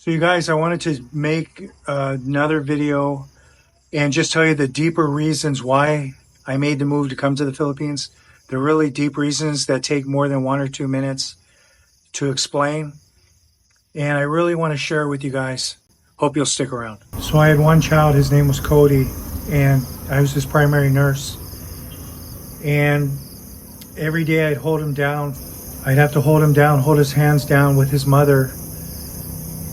So you guys, I wanted to make another video and just tell you the deeper reasons why I made the move to come to the Philippines. The really deep reasons that take more than 1 or 2 minutes to explain. And I really want to share with you guys. Hope you'll stick around. So I had one child, his name was Cody, and I was his primary nurse. And every day I'd hold him down. I'd have to hold him down, hold his hands down with his mother,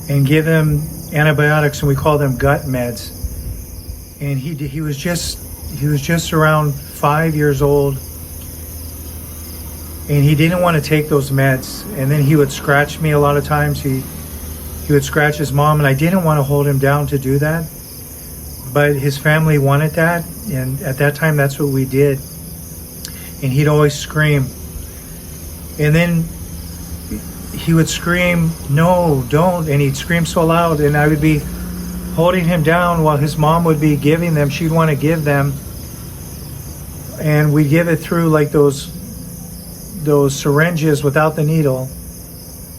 and give him antibiotics, and we call them gut meds. And he was just around 5 years old, and he didn't want to take those meds. And then he would scratch me a lot of times. He would scratch his mom, and I didn't want to hold him down to do that, but his family wanted that, and at that time that's what we did. And he'd always scream, and then he would scream, "No, don't," and he'd scream so loud, and I would be holding him down while his mom would be giving them. She'd want to give them, and we'd give it through like those syringes without the needle.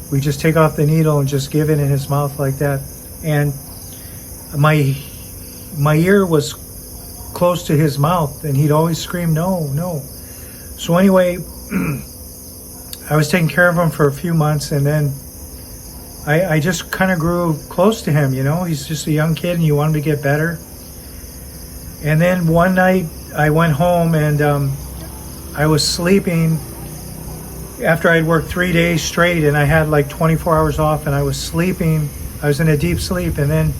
We just take off the needle and just give it in his mouth like that. And my ear was close to his mouth, and he'd always scream, "No, no." So anyway, I was taking care of him for a few months, and then I just kind of grew close to him, you know. He's just a young kid, and you want him to get better. And then one night I went home, and I was sleeping after I'd worked 3 days straight, and I had like 24 hours off, and I was sleeping. I was in a deep sleep, and then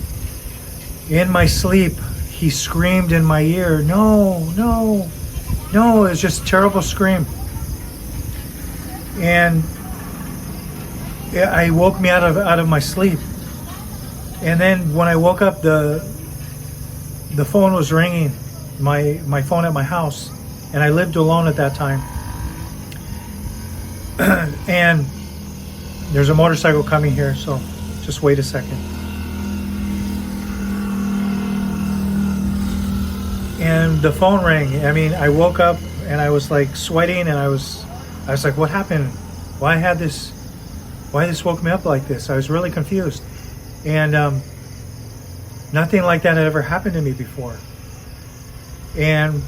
in my sleep, he screamed in my ear, "No, no, no." It was just a terrible scream. And it woke me out of my sleep. And then when I woke up, the phone was ringing, my phone at my house, and I lived alone at that time. And there's a motorcycle coming here, so just wait a second. And the phone rang. I mean, I woke up and I was like sweating, and I was like, what happened? Why this woke me up like this? I was really confused. And nothing like that had ever happened to me before. And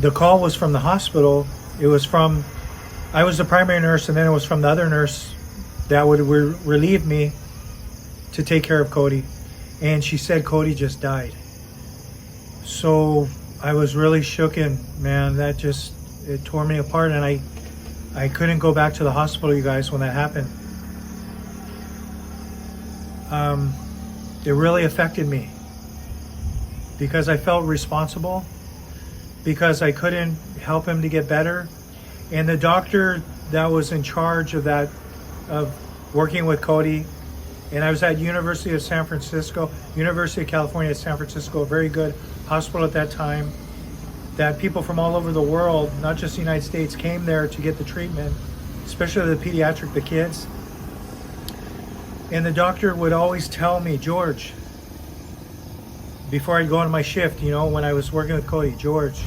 the call was from the hospital. I was the primary nurse, and then it was from the other nurse that would relieve me to take care of Cody. And she said Cody just died. So I was really shooken, man. It tore me apart, and I couldn't go back to the hospital, you guys, when that happened. It really affected me because I felt responsible, because I couldn't help him to get better. And the doctor that was in charge of working with Cody, and I was at University of California at San Francisco, a very good hospital at that time, that people from all over the world, not just the United States, came there to get the treatment, especially the pediatric, the kids. And the doctor would always tell me, "George," before I'd go on my shift, you know, when I was working with Cody, "George,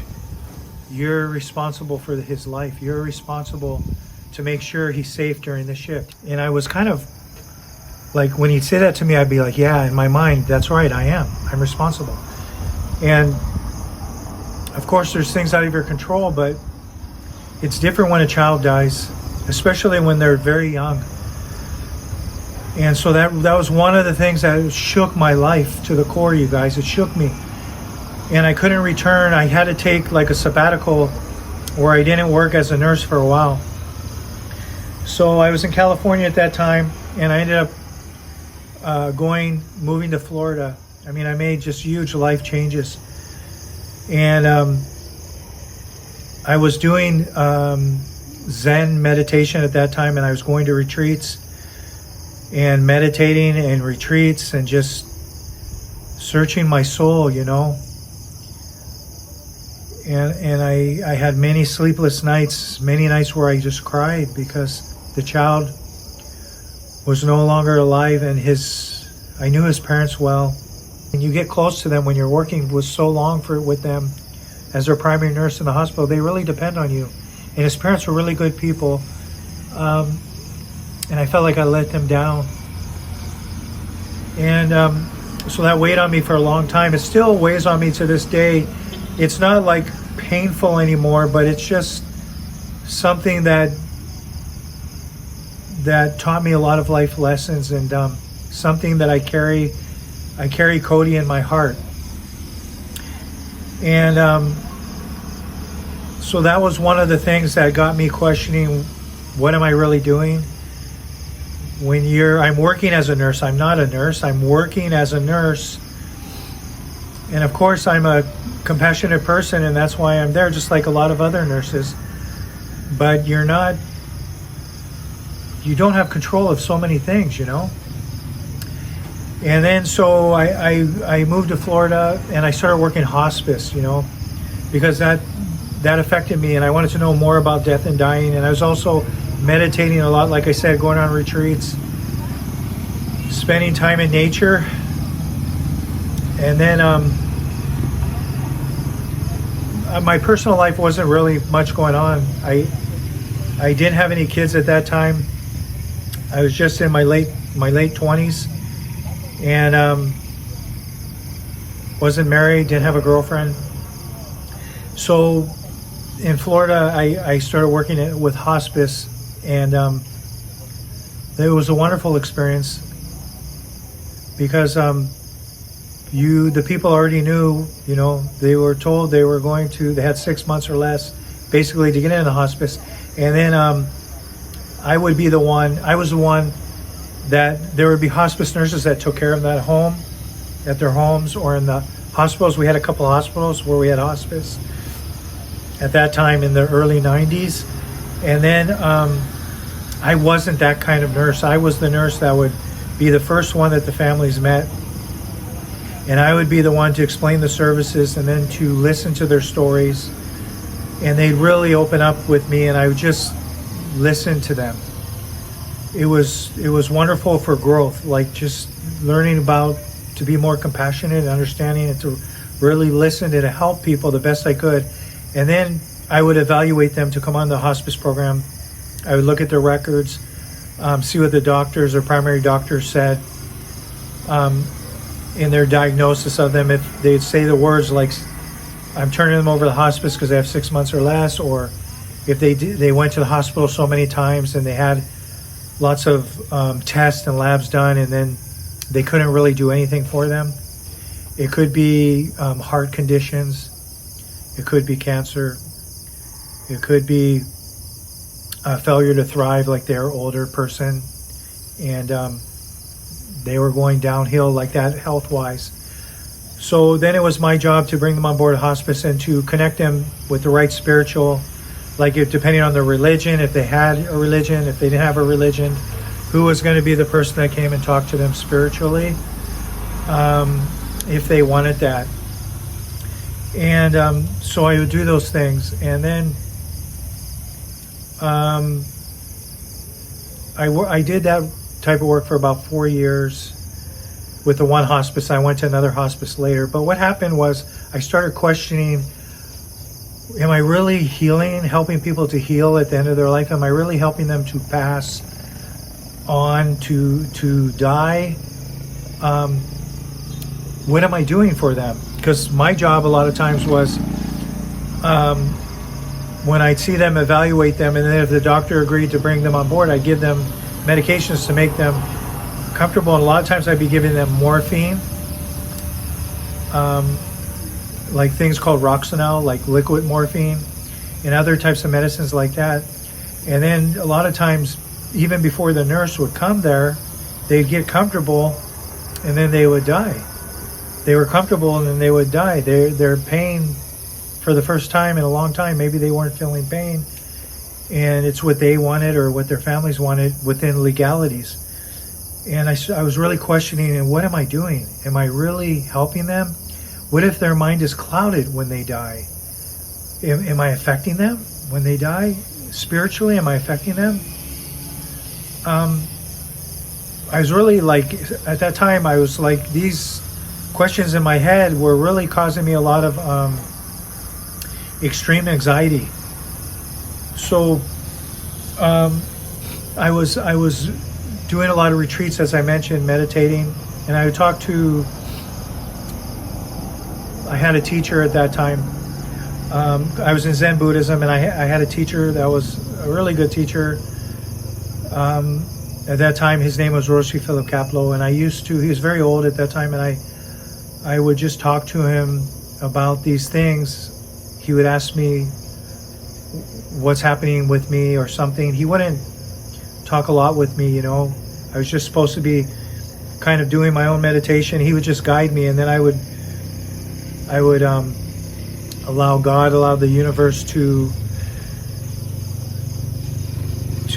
you're responsible for his life. You're responsible to make sure he's safe during the shift." And I was kind of like, when he'd say that to me, I'd be like, yeah, in my mind, that's right, I am. I'm responsible. And of course, there's things out of your control, but it's different when a child dies, especially when they're very young. And so that was one of the things that shook my life to the core, you guys. It shook me. And I couldn't return. I had to take like a sabbatical where I didn't work as a nurse for a while. So I was in California at that time, and I ended up moving to Florida. I mean, I made just huge life changes. And I was doing Zen meditation at that time, and I was going to retreats and meditating and retreats and just searching my soul, you know. And I had many sleepless nights, many nights where I just cried because the child was no longer alive, and I knew his parents well. And you get close to them when you're working with so long with them as their primary nurse in the hospital. They really depend on you. And his parents were really good people. And I felt like I let them down. And so that weighed on me for a long time. It still weighs on me to this day. It's not like painful anymore, but it's just something that taught me a lot of life lessons, and something that I carry Cody in my heart. And so that was one of the things that got me questioning, what am I really doing? I'm working as a nurse. I'm not a nurse. I'm working as a nurse. And of course, I'm a compassionate person, and that's why I'm there, just like a lot of other nurses. But you don't have control of so many things, you know? And then so I moved to Florida, and I started working hospice, you know, because that affected me, and I wanted to know more about death and dying. And I was also meditating a lot, like I said, going on retreats, spending time in nature. And then my personal life wasn't really much going on. I didn't have any kids at that time. I was just in my late 20s, and wasn't married, didn't have a girlfriend. So in Florida, I started working with hospice, and it was a wonderful experience, because the people already knew, you know, they were told they had 6 months or less basically to get into hospice. And then I was the one that there would be hospice nurses that took care of them at home, at their homes, or in the hospitals. We had a couple of hospitals where we had hospice at that time in the early 90s. And then I wasn't that kind of nurse. I was the nurse that would be the first one that the families met, and I would be the one to explain the services and then to listen to their stories. And they'd really open up with me, and I would just listen to them. It was wonderful for growth, like just learning to be more compassionate and understanding, and to really listen and to help people the best I could. And then I would evaluate them to come on the hospice program. I would look at their records, see what the doctors or primary doctors said in their diagnosis of them. If they'd say the words like, I'm turning them over to the hospice because they have 6 months or less, or if they went to the hospital so many times and they had lots of tests and labs done, and then they couldn't really do anything for them. It could be heart conditions. It could be cancer. It could be failure to thrive, like they're an older person, and they were going downhill like that health-wise. So then it was my job to bring them on board hospice and to connect them with the right spiritual, like depending on their religion, if they had a religion, if they didn't have a religion, who was going to be the person that came and talked to them spiritually, if they wanted that. And so I would do those things. And then I did that type of work for about 4 years with the one hospice. I went to another hospice later. But what happened was I started questioning, am I really healing, helping people to heal at the end of their life? Am I really helping them to pass on, to die? What am I doing for them? Because my job a lot of times was when I'd see them, evaluate them, and then if the doctor agreed to bring them on board, I'd give them medications to make them comfortable. And a lot of times I'd be giving them morphine, like things called Roxanol, like liquid morphine, and other types of medicines like that. And then a lot of times, even before the nurse would come there, they'd get comfortable, and then they would die. They were comfortable, and then they would die. Their pain, for the first time in a long time, maybe they weren't feeling pain, and it's what they wanted or what their families wanted within legalities. And I was really questioning, and what am I doing? Am I really helping them? What if their mind is clouded when they die? Am I affecting them when they die? Spiritually, am I affecting them? I was really like, at that time, I was like, these questions in my head were really causing me a lot of extreme anxiety. So I was doing a lot of retreats, as I mentioned, meditating, And I would talk to, I had a teacher at that time. I was in Zen Buddhism, and I had a teacher that was a really good teacher. At that time, his name was Roshi Philip Kaplo, and he was very old at that time, and I would just talk to him about these things. He would ask me what's happening with me or something. He wouldn't talk a lot with me, I was just supposed to be kind of doing my own meditation. He would just guide me, and then I would allow the universe to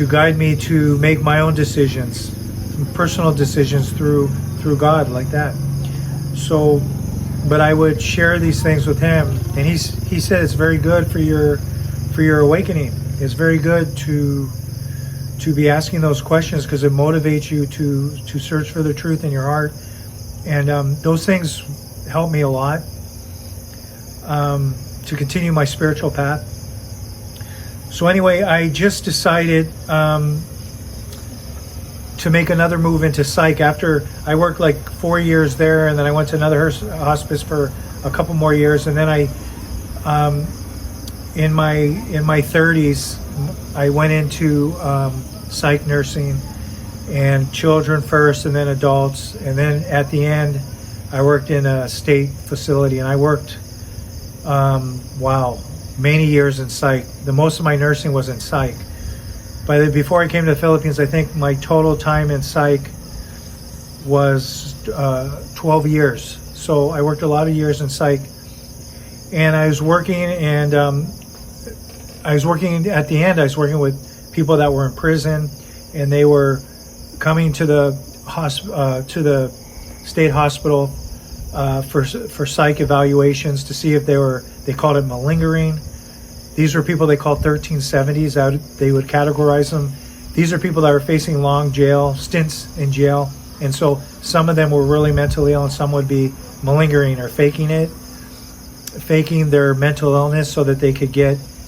guide me to make my own decisions, personal decisions through God, like that. So, but I would share these things with him, and he said it's very good for your awakening. It's very good to be asking those questions, because it motivates you to search for the truth in your heart. And those things help me a lot to continue my spiritual path. So anyway, I just decided to make another move into psych after I worked like 4 years there, and then I went to another hospice for a couple more years, and then I in my 30s I went into psych nursing, and children first and then adults, and then at the end I worked in a state facility, and I worked many years in psych. The most of my nursing was in psych. Before I came to the Philippines, I think my total time in psych was 12 years. So I worked a lot of years in psych, and I was working, and at the end I was working with people that were in prison, and they were coming to the state hospital for psych evaluations to see if they called it malingering. These were people they called 1370s. They would categorize them. These are people that were facing long jail stints in jail, and so some of them were really mentally ill, and some would be malingering or faking their mental illness so that they could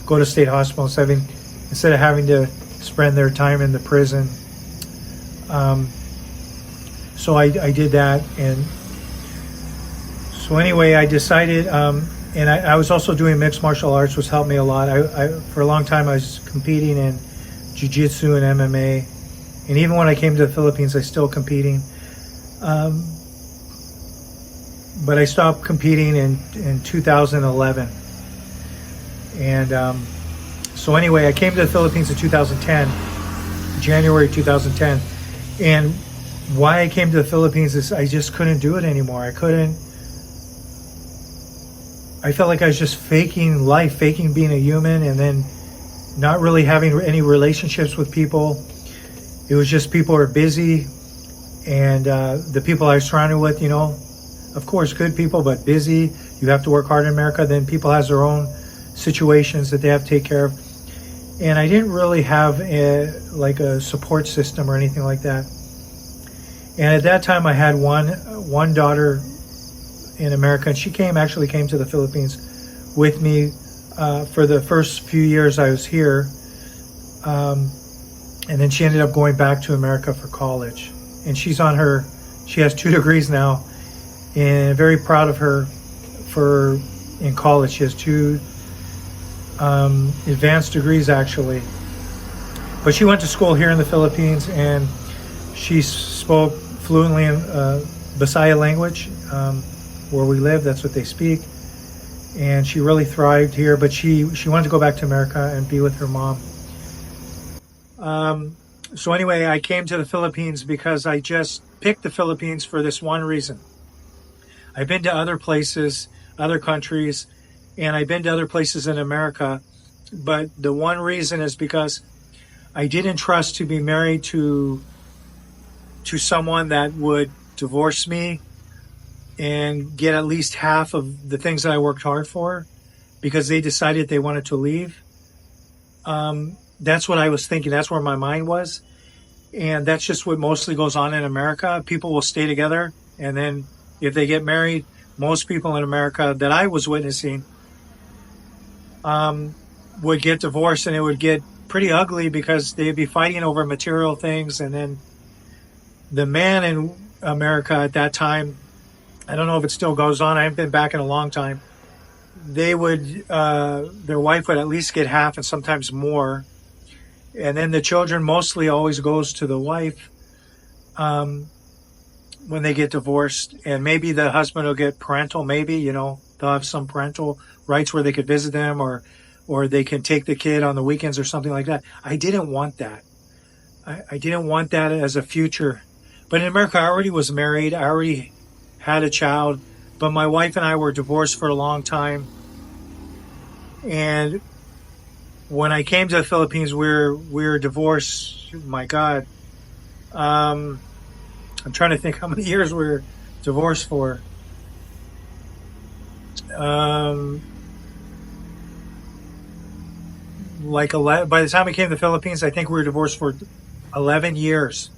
go to state hospital instead of having to spend their time in the prison. So I did that, and so anyway, I decided, and I was also doing mixed martial arts, which helped me a lot. For a long time I was competing in jiu-jitsu and MMA, and even when I came to the Philippines I was still competing. But I stopped competing in 2011. And so anyway, I came to the Philippines in 2010, January 2010. And why I came to the Philippines is I just couldn't do it anymore. I felt like I was just faking life, faking being a human, and then not really having any relationships with people. It was just people are busy, and the people I was surrounded with, of course, good people, but busy. You have to work hard in America. Then people has their own situations that they have to take care of. And I didn't really have a support system or anything like that. And at that time I had one daughter in America, and she actually came to the Philippines with me for the first few years I was here. And then she ended up going back to America for college. And she has 2 degrees now, and very proud of her in college. She has 2 advanced degrees actually. But she went to school here in the Philippines, and she spoke fluently in Bisaya language. Where we live, that's what they speak. And she really thrived here, but she wanted to go back to America and be with her mom. So anyway, I came to the Philippines because I just picked the Philippines for this one reason. I've been to other places, other countries, and I've been to other places in America, but the one reason is because I didn't trust to be married to someone that would divorce me and get at least half of the things that I worked hard for, because they decided they wanted to leave. That's what I was thinking. That's where my mind was. And that's just what mostly goes on in America. People will stay together, and then if they get married, most people in America that I was witnessing would get divorced, and it would get pretty ugly because they'd be fighting over material things, and then the man America at that time, I don't know if it still goes on. I haven't been back in a long time. They would, their wife would at least get half and sometimes more. And then the children mostly always goes to the wife when they get divorced. And maybe the husband will get parental, maybe, they'll have some parental rights where they could visit them or they can take the kid on the weekends or something like that. I didn't want that. I didn't want that as a future. But in America, I already was married. I already had a child. But my wife and I were divorced for a long time. And when I came to the Philippines, we were divorced. My God. I'm trying to think how many years we were divorced for. Like 11, by the time I came to the Philippines, I think we were divorced for 11 years.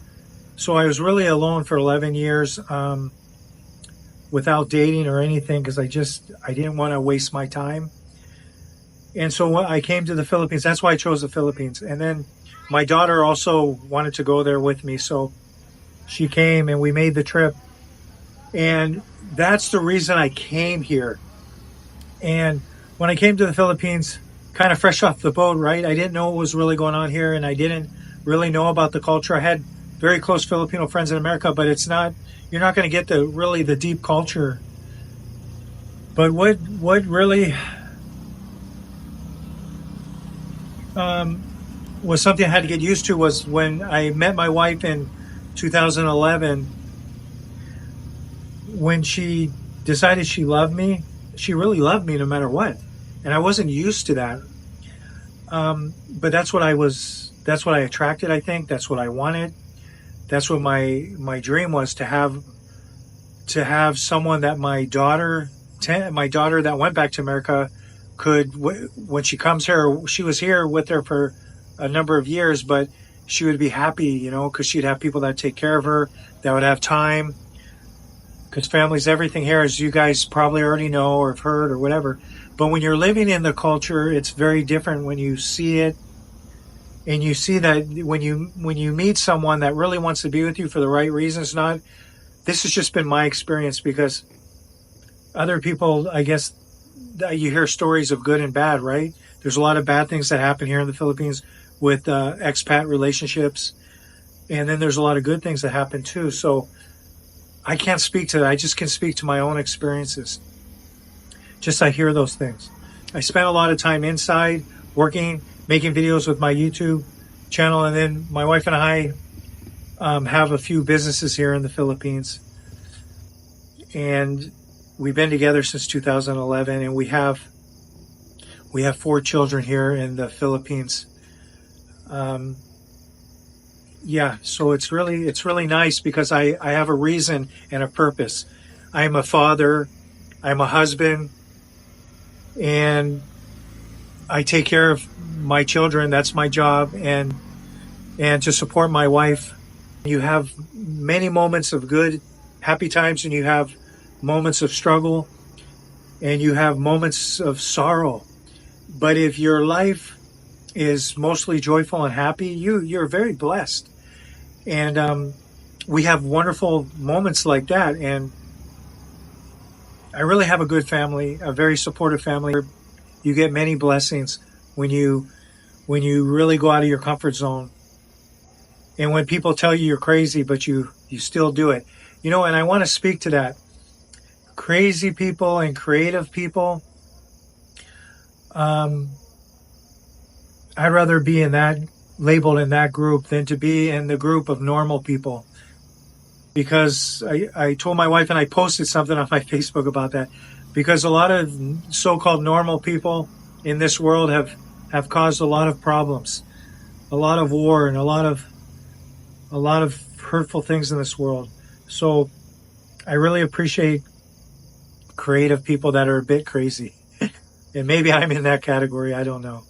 So I was really alone for 11 years without dating or anything because I didn't want to waste my time. And so when I came to the Philippines, that's why I chose the Philippines. And then my daughter also wanted to go there with me. So she came and we made the trip. And that's the reason I came here. And when I came to the Philippines, kind of fresh off the boat, right? I didn't know what was really going on here and I didn't really know about the culture. I had very close Filipino friends in America, but you're not going to get the deep culture. But what really was something I had to get used to was when I met my wife in 2011, when she decided she loved me, she really loved me no matter what. And I wasn't used to that. But that's what I attracted, I think. That's what I wanted. That's what my dream was, to have someone that my daughter that went back to America could, when she comes here, she was here with her for a number of years, but she would be happy, because she'd have people that take care of her, that would have time. Because family's everything here, as you guys probably already know or have heard or whatever. But when you're living in the culture, it's very different when you see it. And you see that when you meet someone that really wants to be with you for the right reasons, this has just been my experience, because other people, I guess, you hear stories of good and bad, right? There's a lot of bad things that happen here in the Philippines with expat relationships. And then there's a lot of good things that happen too. So I can't speak to that. I just can speak to my own experiences. I hear those things. I spent a lot of time inside working, making videos with my YouTube channel. And then my wife and I have a few businesses here in the Philippines. And we've been together since 2011, and we have 4 children here in the Philippines. So it's really nice because I have a reason and a purpose. I'm a father, I'm a husband, and I take care of my children. That's my job, and to support my wife. You have many moments of good, happy times, and you have moments of struggle, and you have moments of sorrow. But if your life is mostly joyful and happy, you're very blessed. And we have wonderful moments like that. And I really have a good family, a very supportive family. You get many blessings when you really go out of your comfort zone. And when people tell you you're crazy, but you still do it. And I want to speak to that. Crazy people and creative people. I'd rather be labeled in that group than to be in the group of normal people. Because I told my wife, and I posted something on my Facebook about that, because a lot of so-called normal people in this world have caused a lot of problems, a lot of war, and a lot of hurtful things in this world. So I really appreciate creative people that are a bit crazy. And maybe I'm in that category, I don't know.